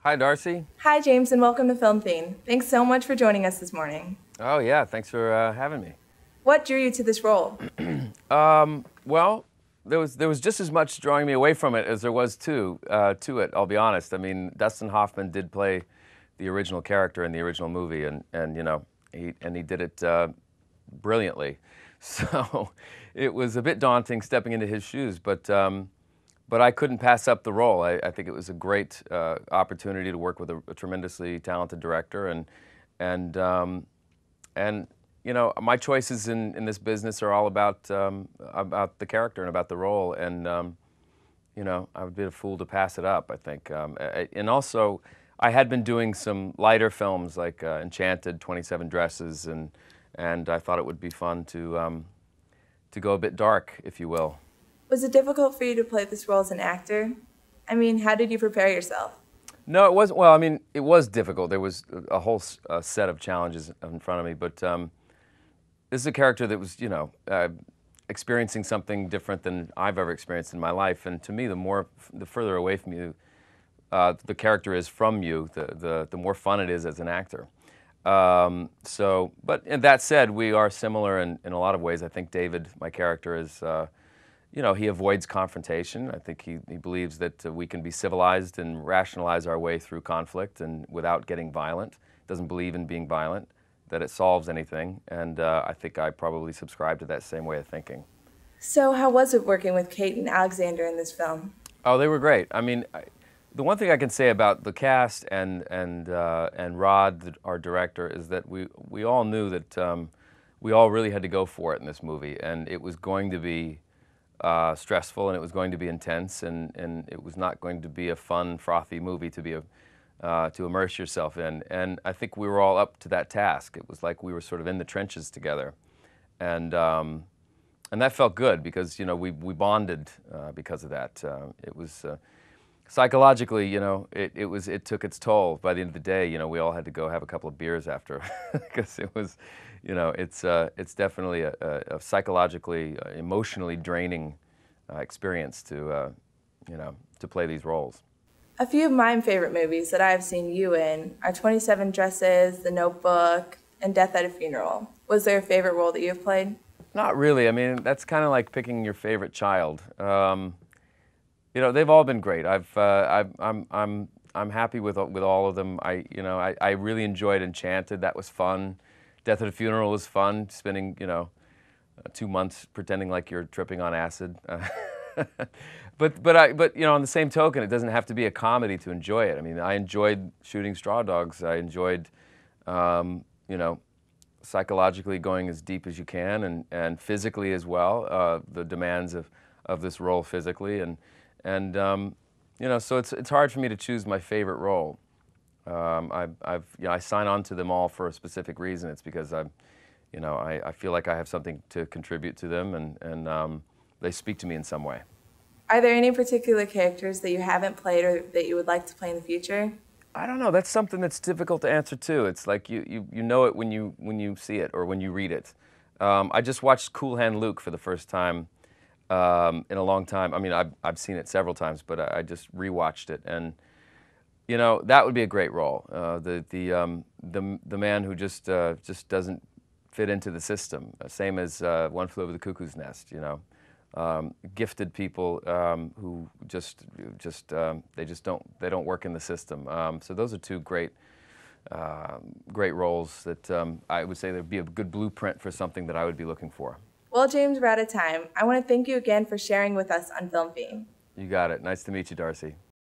Hi, Darcy. Hi, James, and welcome to Film Fiend. Thanks so much for joining us this morning. Oh, yeah, thanks for having me. What drew you to this role? Well, there was just as much drawing me away from it as there was to it, I'll be honest. I mean, Dustin Hoffman did play the original character in the original movie, and you know, he did it brilliantly. So it was a bit daunting stepping into his shoes, but I couldn't pass up the role. I think it was a great opportunity to work with a tremendously talented director, and you know, my choices in this business are all about the character and about the role, and you know, I would be a fool to pass it up, I think. And also, I had been doing some lighter films like Enchanted, 27 Dresses, and I thought it would be fun to go a bit dark, if you will. Was it difficult for you to play this role as an actor? I mean, how did you prepare yourself? No, it wasn't. Well, I mean, it was difficult. There was a whole set of challenges in front of me, but this is a character that was, you know, experiencing something different than I've ever experienced in my life. And to me, the further away from you the character is from you, the more fun it is as an actor. But that said, we are similar in a lot of ways. I think David, my character, is, you know, he avoids confrontation. I think he believes that we can be civilized and rationalize our way through conflict and without getting violent. Doesn't believe in being violent, that it solves anything. And I think I probably subscribe to that same way of thinking. So how was it working with Kate and Alexander in this film? Oh, they were great. I mean, the one thing I can say about the cast and Rod, our director, is that we all knew that we all really had to go for it in this movie, and it was going to be stressful, and it was going to be intense, and it was not going to be a fun, frothy movie to immerse yourself in. And I think we were all up to that task. It was like we were sort of in the trenches together, and that felt good because, you know, we bonded because of that. It was psychologically, you know, it took its toll. By the end of the day, you know, we all had to go have a couple of beers after because it was, you know, it's definitely a psychologically, emotionally draining experience to, you know, to play these roles. A few of my favorite movies that I have seen you in are 27 Dresses, The Notebook, and Death at a Funeral. Was there a favorite role that you have played? Not really. I mean, that's kind of like picking your favorite child. You know, they've all been great. I'm happy with all of them. I really enjoyed Enchanted. That was fun. Death at a Funeral was fun. Spending, you know, 2 months pretending like you're tripping on acid. But you know, on the same token, it doesn't have to be a comedy to enjoy it. I mean, I enjoyed shooting Straw Dogs. I enjoyed, you know, psychologically going as deep as you can, and physically as well, the demands of this role physically, and you know, so it's hard for me to choose my favorite role. You know, I sign on to them all for a specific reason. It's because you know, I feel like I have something to contribute to them, and they speak to me in some way. Are there any particular characters that you haven't played or that you would like to play in the future? I don't know. That's something that's difficult to answer too. It's like you know it when you see it or when you read it. I just watched Cool Hand Luke for the first time in a long time. I mean, I've seen it several times, but I just rewatched it, and you know, that would be a great role. The man who just doesn't fit into the system, same as One Flew Over the Cuckoo's Nest. You know. Gifted people who they don't work in the system. So those are two great roles that I would say there'd be a good blueprint for something that I would be looking for. Well, James, we're out of time. I want to thank you again for sharing with us on Film Fiend. You got it. Nice to meet you, Darcy.